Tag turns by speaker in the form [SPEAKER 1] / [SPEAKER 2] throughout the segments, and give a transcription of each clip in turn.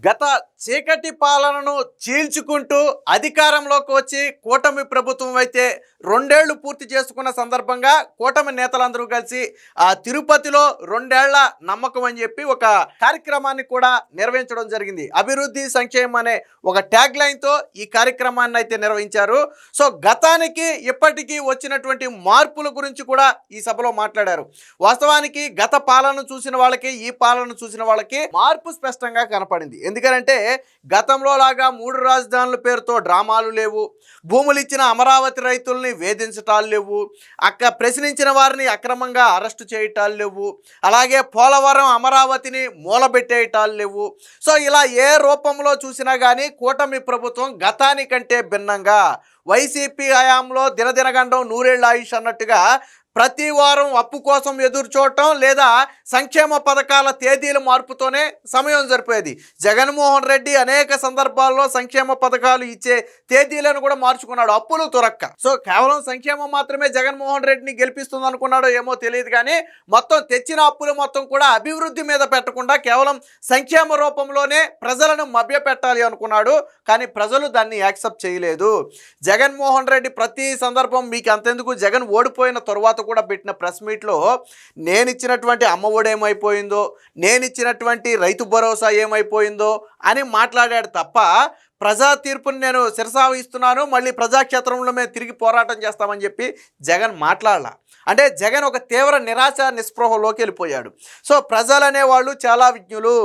[SPEAKER 1] గత చీకటి పాలనను చీల్చుకుంటూ అధికారంలోకి వచ్చి కూటమి ప్రభుత్వం అయితే 2 ఏళ్లు పూర్తి చేసుకున్న సందర్భంగా కూటమి నేతలందరూ కలిసి తిరుపతిలో 2 ఏళ్ల నమ్మకం అని చెప్పి ఒక కార్యక్రమాన్ని కూడా నిర్వహించడం జరిగింది. అభివృద్ధి సంక్షేమం అనే ఒక ట్యాగ్ లైన్తో ఈ కార్యక్రమాన్ని అయితే నిర్వహించారు. సో గతానికి ఇప్పటికీ వచ్చినటువంటి మార్పుల గురించి కూడా ఈ సభలో మాట్లాడారు. వాస్తవానికి గత పాలన చూసిన వాళ్ళకి ఈ పాలన చూసిన వాళ్ళకి మార్పు స్పష్టంగా కనపడింది. ఎందుకంటే గతంలో లాగా 3 రాజధానుల పేరుతో డ్రామాలు లేవు, భూములు ఇచ్చిన అమరావతి రైతుల్ని వేధించటాలు లేవు, ప్రశ్నించిన వారిని అక్రమంగా అరెస్టు చేయటాలు లేవు, అలాగే పోలవరం అమరావతిని మూలబెట్టేయటాలు లేవు. సో ఇలా ఏ రూపంలో చూసినా కానీ కూటమి ప్రభుత్వం గతానికంటే భిన్నంగా వైసీపీ హయాంలో దినదినగండం నూరేళ్ల ఆయుష్ అన్నట్టుగా ప్రతి వారం అప్పు కోసం ఎదురు చూడటం లేదా సంక్షేమ పథకాల తేదీల మార్పుతోనే సమయం సరిపోయేది. జగన్మోహన్ రెడ్డి అనేక సందర్భాల్లో సంక్షేమ పథకాలు ఇచ్చే తేదీలను కూడా మార్చుకున్నాడు, అప్పులు దొరక్క. సో కేవలం సంక్షేమం మాత్రమే జగన్మోహన్ రెడ్డిని గెలిపిస్తుంది అనుకున్నాడో ఏమో తెలియదు, కానీ మొత్తం తెచ్చిన అప్పులు మొత్తం కూడా అభివృద్ధి మీద పెట్టకుండా కేవలం సంక్షేమ రూపంలోనే ప్రజలను మభ్యపెట్టాలి అనుకున్నాడు. కానీ ప్రజలు దాన్ని యాక్సెప్ట్ చేయలేదు. జగన్మోహన్ రెడ్డి ప్రతి సందర్భం మీకు అంతెందుకు, జగన్ ఓడిపోయిన తరువాత కూడా పెట్టిన ప్రెస్ మీట్లో నేను ఇచ్చినటువంటి అమ్మఒడి ఏమైపోయిందో, నేను ఇచ్చినటువంటి రైతు భరోసా ఏమైపోయిందో అని మాట్లాడాడు తప్ప ప్రజా తీర్పుని నేను శిరసావహిస్తున్నాను, మళ్ళీ ప్రజాక్షేత్రంలో మేము తిరిగి పోరాటం చేస్తామని చెప్పి జగన్ మాట్లాడాల. అంటే జగన్ ఒక తీవ్ర నిరాశ నిస్పృహలోకి వెళ్ళిపోయాడు. సో ప్రజలు అనేవాళ్ళు చాలా విజ్ఞులు.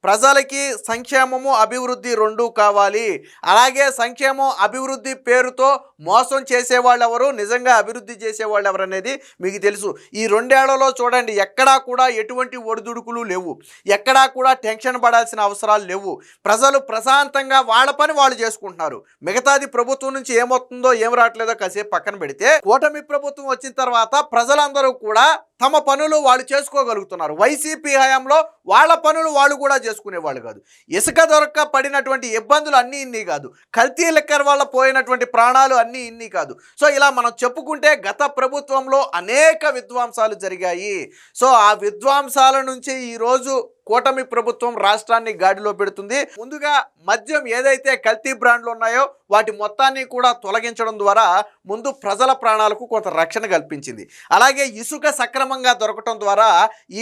[SPEAKER 1] ప్రజలకి సంక్షేమము అభివృద్ధి రెండూ కావాలి. అలాగే సంక్షేమం అభివృద్ధి పేరుతో మోసం చేసేవాళ్ళు ఎవరు, నిజంగా అభివృద్ధి చేసేవాళ్ళు ఎవరు అనేది మీకు తెలుసు. ఈ 2 ఏళ్లలో చూడండి, ఎక్కడా కూడా ఎటువంటి ఒడిదుడుకులు లేవు, ఎక్కడా కూడా టెన్షన్ పడాల్సిన అవసరాలు లేవు. ప్రజలు ప్రశాంతంగా వాళ్ళ పని వాళ్ళు చేసుకుంటున్నారు. మిగతాది ప్రభుత్వం నుంచి ఏమవుతుందో ఏం రావట్లేదో కాసేపు పక్కన పెడితే, కూటమి ప్రభుత్వం వచ్చిన తర్వాత ప్రజలందరూ కూడా తమ పనులు వాళ్ళు చేసుకోగలుగుతున్నారు. వైసీపీ హయాంలో వాళ్ళ పనులు వాళ్ళు కూడా చేసుకునేవాళ్ళు కాదు. ఇసుక దొరక్క పడినటువంటి ఇబ్బందులు అన్నీ ఇన్ని కాదు, కల్తీ లిక్కర్ వల్ల పోయినటువంటి ప్రాణాలు అన్నీ ఇన్ని కాదు. సో ఇలా మనం చెప్పుకుంటే గత ప్రభుత్వంలో అనేక విధ్వంసాలు జరిగాయి. సో ఆ విధ్వంసాల నుంచి ఈరోజు కూటమి ప్రభుత్వం రాష్ట్రాన్ని గాడిలో పెడుతుంది. ముందుగా మద్యం ఏదైతే కల్తీ బ్రాండ్లు ఉన్నాయో వాటి మొత్తాన్ని కూడా తొలగించడం ద్వారా ముందు ప్రజల ప్రాణాలకు కొంత రక్షణ కల్పించింది. అలాగే ఇసుక సక్రమంగా దొరకటం ద్వారా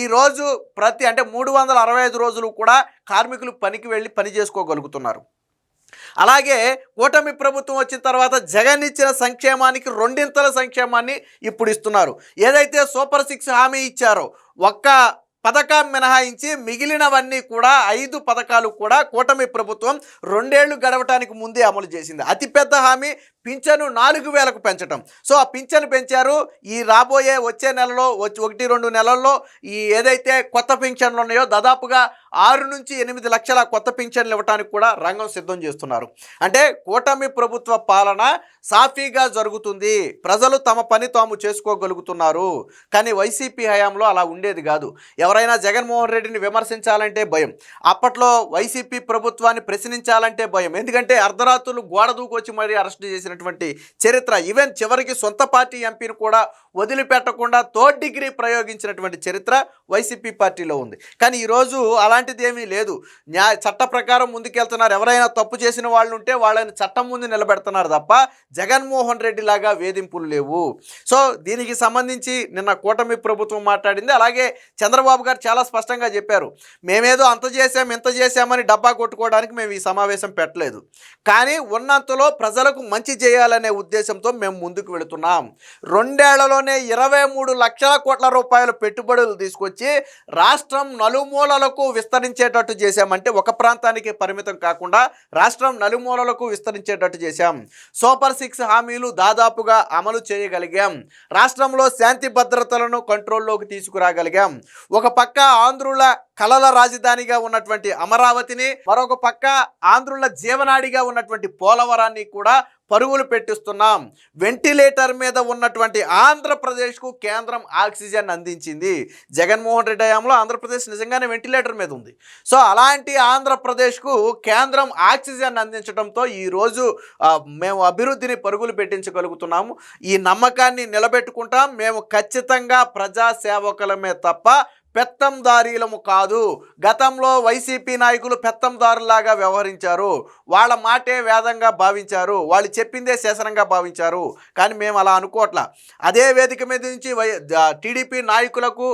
[SPEAKER 1] ఈరోజు అంటే 365 రోజులు కూడా కార్మికులు పనికి వెళ్ళి పని చేసుకోగలుగుతున్నారు. అలాగే కూటమి ప్రభుత్వం వచ్చిన తర్వాత జగన్ ఇచ్చిన సంక్షేమానికి 2 సంక్షేమాన్ని ఇప్పుడు ఇస్తున్నారు. ఏదైతే సూపర్ 6 హామీ ఇచ్చారో ఒక్క పథకం మినహాయించి మిగిలినవన్నీ కూడా 5 పథకాలు కూడా కూటమి ప్రభుత్వం 2 ఏళ్లు గడవటానికి ముందే అమలు చేసింది. అతిపెద్ద హామీ పింఛను 4000కు పెంచడం. సో ఆ పింఛను పెంచారు. ఈ రాబోయే వచ్చే నెలలో 1-2 నెలల్లో ఈ ఏదైతే కొత్త పింఛన్లు ఉన్నాయో దాదాపుగా 6 నుంచి 8 లక్షల కొత్త పింఛన్లు ఇవ్వడానికి కూడా రంగం సిద్ధం చేస్తున్నారు. అంటే కూటమి ప్రభుత్వ పాలన సాఫీగా జరుగుతుంది, ప్రజలు తమ పని తాము చేసుకోగలుగుతున్నారు. కానీ వైసీపీ హయాంలో అలా ఉండేది కాదు. ఎవరైనా జగన్మోహన్ రెడ్డిని విమర్శించాలంటే భయం, అప్పట్లో వైసీపీ ప్రభుత్వాన్ని ప్రశ్నించాలంటే భయం. ఎందుకంటే అర్ధరాత్రులు గోడ దూకొచ్చి మరీ అరెస్ట్ చేసినటువంటి చరిత్ర, ఈవెన్ చివరికి సొంత పార్టీ ఎంపీని కూడా వదిలిపెట్టకుండా 3rd డిగ్రీ ప్రయోగించినటువంటి చరిత్ర వైసీపీ పార్టీలో ఉంది. కానీ ఈరోజు అలాంటిది ఏమీ లేదు. చట్ట ప్రకారం ముందుకెళ్తున్నారు. ఎవరైనా తప్పు చేసిన వాళ్ళు ఉంటే వాళ్ళని చట్టం ముందు నిలబెడుతున్నారు తప్ప జగన్మోహన్ రెడ్డి లాగా వేధింపులు లేవు. సో దీనికి సంబంధించి నిన్న కూటమి ప్రభుత్వం మాట్లాడింది. అలాగే చంద్రబాబు గారు చాలా స్పష్టంగా చెప్పారు, మేమేదో అంత చేసాం ఇంత చేసామని డబ్బా కొట్టుకోవడానికి మేము ఈ సమావేశం పెట్టలేదు, కానీ ఉన్నంతలో ప్రజలకు మంచి చేయాలనే ఉద్దేశంతో మేము ముందుకు వెళుతున్నాం. 2 ఏళ్లలోనే 23 లక్షల కోట్ల రూపాయల పెట్టుబడులు తీసుకొచ్చి రాష్ట్రం నలుమూలలకు విస్తరించేటట్టు చేశామంటే, ఒక ప్రాంతానికి పరిమితం కాకుండా రాష్ట్రం నలుమూలలకు విస్తరించేటట్టు చేశాం. సూపర్ 6 హామీలు దాదాపుగా అమలు చేయగలిగాం. రాష్ట్రంలో శాంతి భద్రతలను కంట్రోల్లోకి తీసుకురాగలిగాం. ఒక పక్క ఆంధ్రుల కలల రాజధానిగా ఉన్నటువంటి అమరావతిని, మరొక పక్క ఆంధ్రుల జీవనాడిగా ఉన్నటువంటి పోలవరాన్ని కూడా పరుగులు పెట్టిస్తున్నాం. వెంటిలేటర్ మీద ఉన్నటువంటి ఆంధ్రప్రదేశ్కు కేంద్రం ఆక్సిజన్ అందించింది. జగన్మోహన్ రెడ్డి హయాంలో ఆంధ్రప్రదేశ్ నిజంగానే వెంటిలేటర్ మీద ఉంది. సో అలాంటి ఆంధ్రప్రదేశ్కు కేంద్రం ఆక్సిజన్ అందించడంతో ఈరోజు మేము అభివృద్ధిని పరుగులు పెట్టించగలుగుతున్నాము. ఈ నమ్మకాన్ని నిలబెట్టుకుంటాం. మేము ఖచ్చితంగా ప్రజాసేవకులమే తప్ప పెత్తందారీలము కాదు. గతంలో వైసీపీ నాయకులు పెత్తందారులాగా వ్యవహరించారు. వాళ్ళ మాటే వేదంగా భావించారు. వాళ్ళు చెప్పిందే శాసనంగా భావించారు. కానీ మేము అలా అనుకోవట్లా. అదే వేదిక మీద నుంచి టీడీపీ నాయకులకు,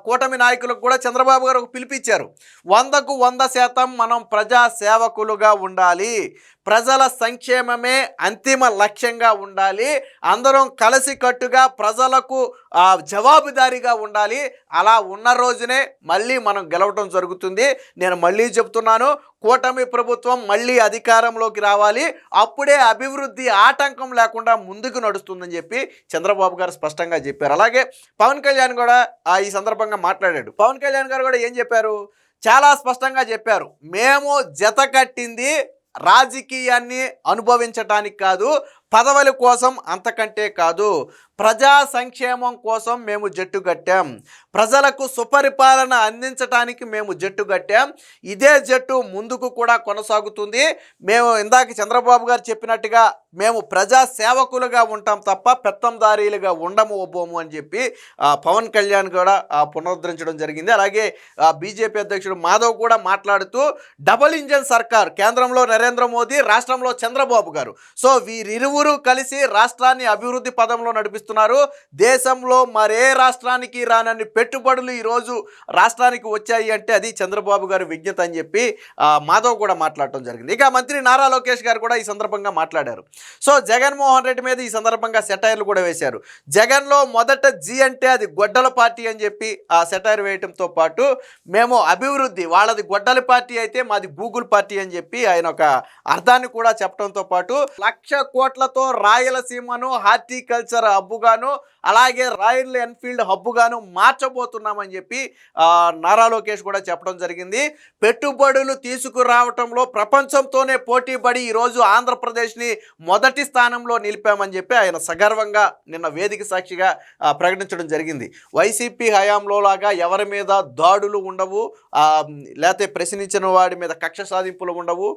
[SPEAKER 1] కూటమి నాయకులకు కూడా చంద్రబాబు గారు ఒక పిలిపిచ్చారు. 100కు 100% మనం ప్రజా సేవకులుగా ఉండాలి. ప్రజల సంక్షేమమే అంతిమ లక్ష్యంగా ఉండాలి. అందరం కలిసికట్టుగా ప్రజలకు జవాబుదారీగా ఉండాలి. అలా ఉన్న రోజునే మళ్ళీ మనం గెలవటం జరుగుతుంది. నేను మళ్ళీ చెప్తున్నాను, కూటమి ప్రభుత్వం మళ్ళీ అధికారంలోకి రావాలి. అప్పుడే అభివృద్ధి ఆటంకం లేకుండా ముందుకు నడుస్తుందని చెప్పి చంద్రబాబు గారు స్పష్టంగా చెప్పారు. అలాగే పవన్ కళ్యాణ్ కూడా ఈ సందర్భంగా మాట్లాడాడు. పవన్ కళ్యాణ్ గారు కూడా ఏం చెప్పారు? చాలా స్పష్టంగా చెప్పారు. మేము జత కట్టింది రాజకీయాన్ని అనుభవించటానికి కాదు, పదవుల కోసం, అంతకంటే కాదు. ప్రజా సంక్షేమం కోసం మేము జట్టు కట్టాం. ప్రజలకు సుపరిపాలన అందించడానికి మేము జట్టు కట్టాం. ఇదే జట్టు ముందుకు కూడా కొనసాగుతుంది. మేము ఇందాక చంద్రబాబు గారు చెప్పినట్టుగా మేము ప్రజా సేవకులుగా ఉంటాం తప్ప పెత్తందారీలుగా ఉండబోము అని చెప్పి పవన్ కళ్యాణ్ కూడా పునరుద్ధరించడం జరిగింది. అలాగే బీజేపీ అధ్యక్షుడు మాధవ్ కూడా మాట్లాడుతూ డబుల్ ఇంజన్ సర్కార్, కేంద్రంలో నరేంద్ర మోదీ, రాష్ట్రంలో చంద్రబాబు గారు, సో వీరిరువురు కలిసి రాష్ట్రాన్ని అభివృద్ధి పదంలో నడిపిస్తున్నారు. దేశంలో మరే రాష్ట్రానికి రానన్ని పెట్టుబడులు ఈరోజు రాష్ట్రానికి వచ్చాయి అంటే అది చంద్రబాబు గారి విజ్ఞత అని చెప్పి మాధవ్ కూడా మాట్లాడటం జరిగింది. ఇక మంత్రి నారా లోకేష్ గారు కూడా ఈ సందర్భంగా మాట్లాడారు. సో జగన్మోహన్ రెడ్డి మీద ఈ సందర్భంగా సెటైర్లు కూడా వేశారు. జగన్లో మొదట జీ అంటే అది గొడ్డల పార్టీ అని చెప్పి ఆ సెటైర్ వేయటంతో పాటు మేము అభివృద్ధి, వాళ్ళది గొడ్డల పార్టీ అయితే మాది గూగుల్ పార్టీ అని చెప్పి ఆయన ఒక అర్థాన్ని కూడా చెప్పడంతో పాటు 1,00,000 కోట్లతో రాయలసీమను హార్టికల్చర్ హబ్బుగాను, అలాగే రాయల్ ఎన్ఫీల్డ్ హబ్బుగాను మార్చబోతున్నామని చెప్పి నారా లోకేష్ కూడా చెప్పడం జరిగింది. పెట్టుబడులు తీసుకురావటంలో ప్రపంచంతోనే పోటీపడి ఈరోజు ఆంధ్రప్రదేశ్ని మొదటి స్థానంలో నిలిపామని చెప్పి ఆయన సగర్వంగా నిన్న వేదిక సాక్షిగా ప్రకటించడం జరిగింది. వైసీపీ హయాంలో లాగా ఎవరి మీద దాడులు ఉండవు, లేకపోతే ప్రశ్నించిన వాడి మీద కక్ష సాధింపులు ఉండవు.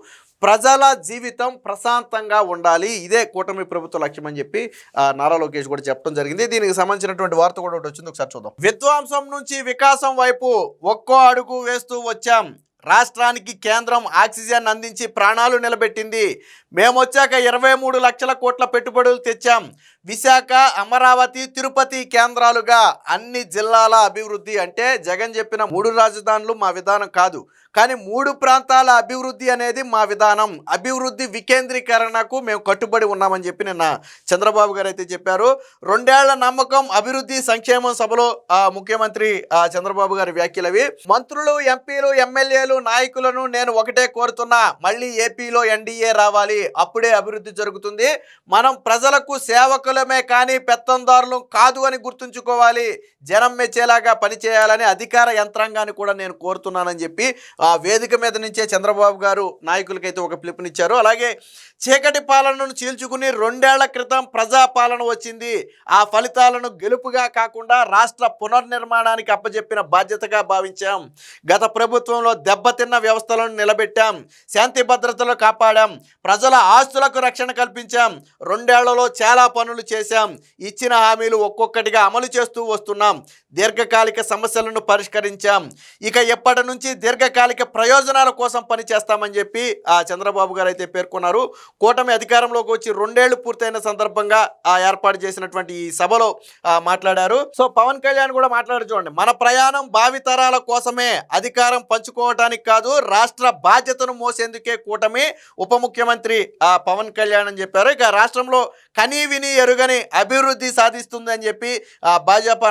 [SPEAKER 1] ప్రజల జీవితం ప్రశాంతంగా ఉండాలి, ఇదే కూటమి ప్రభుత్వ లక్ష్యం అని చెప్పి నారా లోకేష్ కూడా చెప్పడం జరిగింది. దీనికి సంబంధించినటువంటి వార్త కూడా ఒకటి వచ్చింది, ఒకసారి చూద్దాం. విధ్వంసం నుంచి వికాసం వైపు ఒక్కో అడుగు వేస్తూ వచ్చాం. రాష్ట్రానికి కేంద్రం ఆక్సిజన్ అందించి ప్రాణాలు నిలబెట్టింది. మేము వచ్చాక 23 లక్షల కోట్ల పెట్టుబడులు తెచ్చాం. విశాఖ, అమరావతి, తిరుపతి కేంద్రాలుగా అన్ని జిల్లాల అభివృద్ధి. అంటే జగన్ చెప్పిన 3 రాజధానులు మా విధానం కాదు, కానీ 3 ప్రాంతాల అభివృద్ధి అనేది మా విధానం. అభివృద్ధి వికేంద్రీకరణకు మేము కట్టుబడి ఉన్నామని చెప్పి నిన్న చంద్రబాబు గారు అయితే చెప్పారు. 2 ఏళ్ల నమ్మకం, అభివృద్ధి, సంక్షేమం సభలో ముఖ్యమంత్రి చంద్రబాబు గారి వ్యాఖ్యలు అవి. మంత్రులు, ఎంపీలు, ఎమ్మెల్యేలు, నాయకులను నేను ఒకటే కోరుతున్నా, మళ్ళీ ఏపీలో ఎన్డీఏ రావాలి, అప్పుడే అభివృద్ధి జరుగుతుంది. మనం ప్రజలకు సేవకులమే కానీ పెత్తందారులు కాదు అని గుర్తుంచుకోవాలి. జనం మెచ్చేలాగా పనిచేయాలని అధికార యంత్రాంగాన్ని కూడా నేను కోరుతున్నానని చెప్పి వేదిక మీద నుంచే చంద్రబాబు గారు నాయకులకైతే ఒక పిలుపునిచ్చారు. అలాగే చీకటి పాలనను చీల్చుకుని 2 ఏళ్ల క్రితం ప్రజాపాలన వచ్చింది. ఆ ఫలితాలను గెలుపుగా కాకుండా రాష్ట్ర పునర్నిర్మాణానికి అప్పజెప్పిన బాధ్యతగా భావించాం. గత ప్రభుత్వంలో దెబ్బతిన్న వ్యవస్థలను నిలబెట్టాం, శాంతి భద్రతలు కాపాడాం, ప్రజల ఆస్తులకు రక్షణ కల్పించాం. 2 ఏళ్లలో చాలా పనులు చేశాం. ఇచ్చిన హామీలు ఒక్కొక్కటిగా అమలు చేస్తూ వస్తున్నాం. దీర్ఘకాలిక సమస్యలను పరిష్కరించాం. ఇక ఎప్పటి నుంచి దీర్ఘకాలిక ప్రయోజనాల కోసం పనిచేస్తామని చెప్పి చంద్రబాబు గారు అయితే పేర్కొన్నారు. కూటమి అధికారంలోకి వచ్చి 2 ఏళ్లు పూర్తయిన సందర్భంగా ఏర్పాటు చేసినటువంటి ఈ సభలో మాట్లాడారు. సో పవన్ కళ్యాణ్ కూడా మాట్లాడారు. చూడండి, మన ప్రయాణం భావితరాల కోసమే, అధికారం పంచుకోవటానికి కాదు, రాష్ట్ర బాధ్యతను మోసేందుకే కూటమి. ఉప ముఖ్యమంత్రి పవన్ కళ్యాణ్ అని చెప్పారు. ఇక రాష్ట్రంలో కనీ విని ఎరుగని అభివృద్ధి సాధిస్తుంది అని చెప్పి భాజపా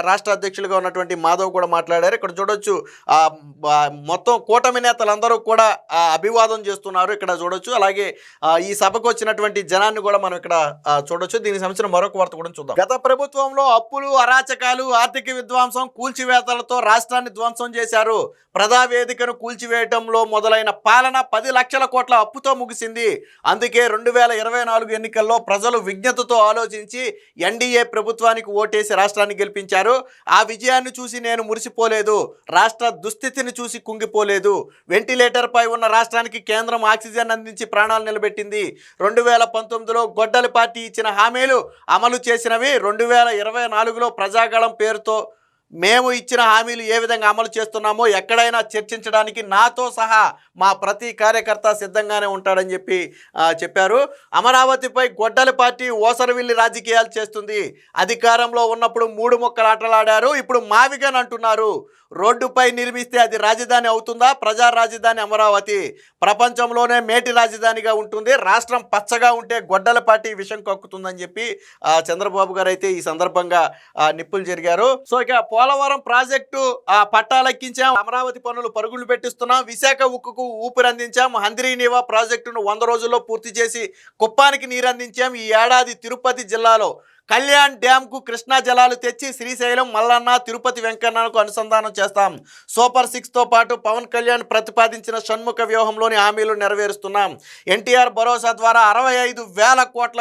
[SPEAKER 1] రాష్ట్ర అధ్యక్షులుగా ఉన్నటువంటి మాధవ్ కూడా మాట్లాడారు. ఇక్కడ చూడొచ్చు మొత్తం కూటమి నేతలందరూ కూడా అభివాదం చేస్తున్నారు, ఇక్కడ చూడొచ్చు. అలాగే ఈ సభకు వచ్చినటువంటి జనాన్ని కూడా మనం ఇక్కడ చూడొచ్చు. దీనికి సంబంధించిన మరొక వార్త కూడా చూద్దాం. గత ప్రభుత్వంలో అప్పులు, అరాచకాలు, ఆర్థిక విధ్వంసం, కూల్చివేతలతో రాష్ట్రాన్ని ధ్వంసం చేశారు. ప్రజావేదికను కూల్చివేయటంలో మొదలైన పాలన 10 లక్షల కోట్ల అప్పుతో ముగిసింది. అందుకే 2024 ఎన్నికల్లో ప్రజలు విజ్ఞతతో ఆలోచించి ఎన్డీఏ ప్రభుత్వానికి ఓటేసి రాష్ట్రాన్ని గెలిపించారు. ఆ విజయాన్ని చూసి నేను మురిసిపోలేదు, రాష్ట్ర దుస్థితిని చూసి కుంగిపోలేదు. వెంటిలేటర్ పై ఉన్న రాష్ట్రానికి కేంద్రం ఆక్సిజన్ అందించి ప్రాణాలు నిలబెట్టింది. 2019లో గొడ్డలి పార్టీ ఇచ్చిన హామీలు అమలు చేసినవి 2024లో ప్రజాగళం పేరుతో మేము ఇచ్చిన హామీలు ఏ విధంగా అమలు చేస్తున్నామో ఎక్కడైనా చర్చించడానికి నాతో సహా మా ప్రతి కార్యకర్త సిద్ధంగానే ఉంటాడని చెప్పి చెప్పారు. అమరావతిపై గొడ్డలి పార్టీ ఓసరవిల్లి రాజకీయాలు చేస్తుంది. అధికారంలో ఉన్నప్పుడు మూడు ముక్కలు ఆటలాడారు, ఇప్పుడు మావిగన్ అంటున్నారు. రోడ్డుపై నిర్మిస్తే అది రాజధాని అవుతుందా? ప్రజా రాజధాని అమరావతి ప్రపంచంలోనే మేటి రాజధానిగా ఉంటుంది. రాష్ట్రం పచ్చగా ఉంటే గొడ్డల పార్టీ విషం కక్కుతుందని చెప్పి చంద్రబాబు గారు అయితే ఈ సందర్భంగా నిప్పులు జరిగారు. సో ఇక పోలవరం ప్రాజెక్టు పట్టాలెక్కించాం, అమరావతి పనులు పరుగులు పెట్టిస్తున్నాం, విశాఖ ఉక్కుకు ఊపిరందించాం, హంద్రీనీవా ప్రాజెక్టును 100 రోజుల్లో పూర్తి చేసి కుప్పానికి నీరందించాం. ఈ ఏడాది తిరుపతి జిల్లాలో కళ్యాణ్ డ్యాంకు కృష్ణా జలాలు తెచ్చి శ్రీశైలం, మల్లన్న, తిరుపతి వెంకన్నకు అనుసంధానం చేస్తాం. సూపర్ 6తో పాటు పవన్ కళ్యాణ్ ప్రతిపాదించిన షణ్ముఖ వ్యూహంలోని హామీలు నెరవేరుస్తున్నాం. ఎన్టీఆర్ భరోసా ద్వారా 65,000 కోట్ల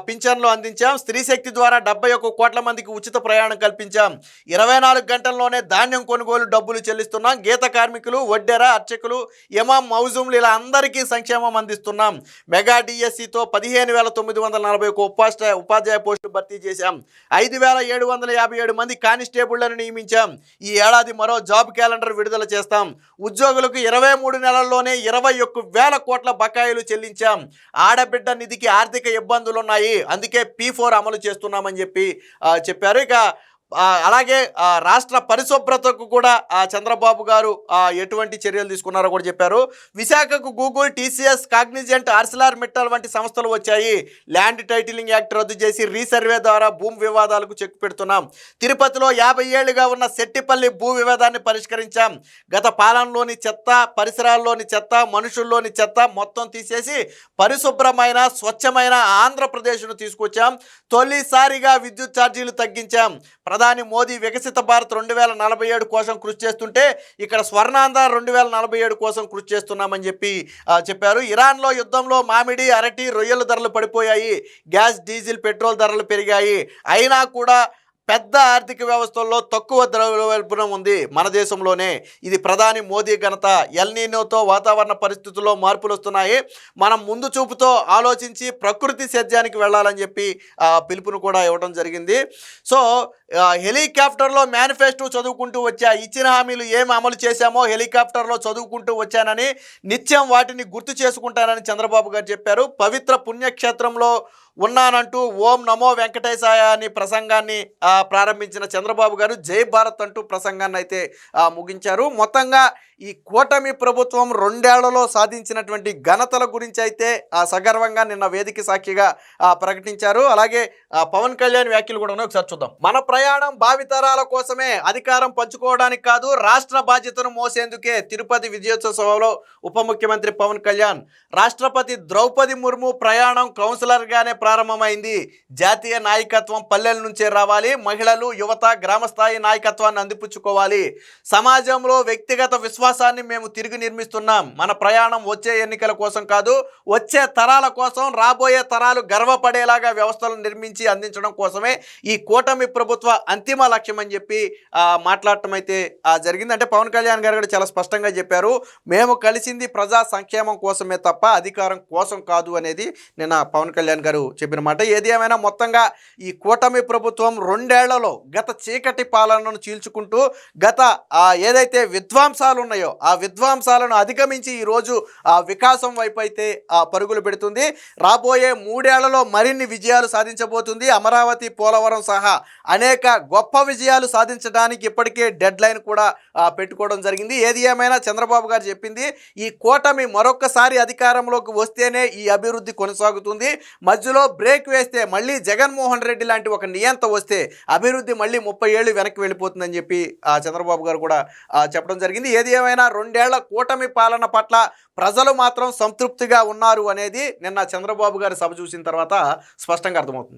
[SPEAKER 1] పింఛన్లు అందించాం. స్త్రీశక్తి ద్వారా 71 కోట్ల మందికి ఉచిత ప్రయాణం కల్పించాం. 24 గంటల్లోనే ధాన్యం కొనుగోలు డబ్బులు చెల్లిస్తున్నాం. గీత కార్మికులు, వడ్డెర, అర్చకులు, ఇమాం, మౌజుంలు ఇలా అందరికీ సంక్షేమం అందిస్తున్నాం. మెగా డిఎస్సితో 15,941 ఉపాధ్యాయ పోస్టులు భర్తీ చేశాం. 5,757 మంది కానిస్టేబుళ్లను నియమించాం. ఈ ఏడాది మరో జాబ్ క్యాలెండర్ విడుదల చేస్తాం. ఉద్యోగులకు 23 నెలల్లోనే 21,000 కోట్ల బకాయిలు చెల్లించాం. ఆడబిడ్డ నిధికి ఆర్థిక ఇబ్బందులు ఉన్నాయి, అందుకే P4 అమలు చేస్తున్నామని చెప్పి చెప్పారు. ఇక అలాగే రాష్ట్ర పరిశుభ్రతకు కూడా చంద్రబాబు గారు ఎటువంటి చర్యలు తీసుకున్నారో కూడా చెప్పారు. విశాఖకు Google, TCS, Cognizant, Arcelor Mittal వంటి సంస్థలు వచ్చాయి. ల్యాండ్ టైటిలింగ్ యాక్ట్ రద్దు చేసి రీసర్వే ద్వారా భూమి వివాదాలకు చెక్ పెడుతున్నాం. తిరుపతిలో 50 ఏళ్లుగా ఉన్న సెట్టిపల్లి భూ వివాదాన్ని పరిష్కరించాం. గత పాలనలోని చెత్త, పరిసరాల్లోని చెత్త, మనుషుల్లోని చెత్త మొత్తం తీసేసి పరిశుభ్రమైన స్వచ్ఛమైన ఆంధ్రప్రదేశ్ను తీసుకొచ్చాం. తొలిసారిగా విద్యుత్ ఛార్జీలు తగ్గించాం. ప్రధాని మోదీ వికసిత భారత్ 2047 కోసం కృషి చేస్తుంటే ఇక్కడ స్వర్ణాంధ్ర 2047 కోసం కృషి చేస్తున్నామని చెప్పి చెప్పారు. ఇరాన్లో యుద్ధంలో మామిడి, అరటి, రొయ్యల ధరలు పడిపోయాయి. గ్యాస్, డీజిల్, పెట్రోల్ ధరలు పెరిగాయి. అయినా కూడా పెద్ద ఆర్థిక వ్యవస్థల్లో తక్కువ ద్రవ్యోల్బణం ఉంది మన దేశంలోనే. ఇది ప్రధాని మోదీ ఘనత. ఎల్నీనోతో వాతావరణ పరిస్థితుల్లో మార్పులు వస్తున్నాయి. మనం ముందు చూపుతో ఆలోచించి ప్రకృతి సేద్యానికి వెళ్ళాలని చెప్పి పిలుపును కూడా ఇవ్వడం జరిగింది. సో హెలికాప్టర్లో మేనిఫెస్టో చదువుకుంటూ వచ్చా, ఇచ్చిన హామీలు ఏమి అమలు చేశామో హెలికాప్టర్లో చదువుకుంటూ వచ్చానని, నిత్యం వాటిని గుర్తు చేసుకుంటానని చంద్రబాబు గారు చెప్పారు. పవిత్ర పుణ్యక్షేత్రంలో ఉన్నానంటూ ఓం నమో వెంకటేశాయ అని ప్రసంగాన్ని ప్రారంభించిన చంద్రబాబు గారు జై భారత్ అంటూ ప్రసంగాన్ని అయితే ముగించారు. మొత్తంగా ఈ కూటమి ప్రభుత్వం 2 ఏళ్లలో సాధించినటువంటి ఘనతల గురించి అయితే సగర్వంగా నిన్న వేదిక సాక్షిగా ప్రకటించారు. అలాగే పవన్ కళ్యాణ్ వ్యాఖ్యలు కూడా ఒకసారి చూద్దాం. మన ప్రయాణం భావితరాల కోసమే, అధికారం పంచుకోవడానికి కాదు, రాష్ట్ర బాధ్యతను మోసేందుకే. తిరుపతి విజయోత్సవంలో ఉప ముఖ్యమంత్రి పవన్ కళ్యాణ్. రాష్ట్రపతి ద్రౌపది ముర్ము ప్రయాణం కౌన్సిలర్గానే ప్రారంభమైంది. జాతీయ నాయకత్వం పల్లెల నుంచే రావాలి. మహిళలు, యువత గ్రామస్థాయి నాయకత్వాన్ని అందిపుచ్చుకోవాలి. సమాజంలో వ్యక్తిగత విశ్వాసాన్ని మేము తిరిగి నిర్మిస్తున్నాం. మన ప్రయాణం వచ్చే ఎన్నికల కోసం కాదు, వచ్చే తరాల కోసం, రాబోయే తరాలు గర్వపడేలాగా వ్యవస్థలను నిర్మించి అందించడం కోసమే ఈ కూటమి ప్రభుత్వ అంతిమ లక్ష్యం అని చెప్పి మాట్లాడటం అయితే జరిగింది. అంటే పవన్ కళ్యాణ్ గారు కూడా చాలా స్పష్టంగా చెప్పారు, మేము కలిసింది ప్రజా సంక్షేమం కోసమే తప్ప అధికారం కోసం కాదు అనేది నిన్న పవన్ కళ్యాణ్ గారు చెప్పిన మాట. ఏది ఏమైనా మొత్తంగా ఈ కూటమి ప్రభుత్వం 2 ఏళ్లలో గత చీకటి పాలనను చీల్చుకుంటూ గత ఏదైతే విధ్వంసాలు ఉన్నాయో ఆ విధ్వంసాలను అధిగమించి ఈరోజు వికాసం వైపు అయితే పరుగులు పెడుతుంది. రాబోయే 3 ఏళ్లలో మరిన్ని విజయాలు సాధించబోతుంది. అమరావతి, పోలవరం సహా అనేక గొప్ప విజయాలు సాధించడానికి ఇప్పటికే డెడ్ లైన్ కూడా పెట్టుకోవడం జరిగింది. ఏది ఏమైనా చంద్రబాబు గారు చెప్పింది, ఈ కూటమి మరొక్కసారి అధికారంలోకి వస్తేనే ఈ అభివృద్ధి కొనసాగుతుంది. మధ్యలో బ్రేక్ వేస్తే మళ్ళీ జగన్మోహన్ రెడ్డి లాంటి ఒక నియంత వస్తే అభివృద్ధి మళ్ళీ 30 ఏళ్ళు వెనక్కి వెళ్ళిపోతుందని చెప్పి చంద్రబాబు గారు కూడా చెప్పడం జరిగింది. ఏది ఏమైనా 2 ఏళ్ల కూటమి పాలన పట్ల ప్రజలు మాత్రం సంతృప్తిగా ఉన్నారు అనేది నిన్న చంద్రబాబు గారి సభ చూసిన తర్వాత స్పష్టంగా అర్థమవుతుంది.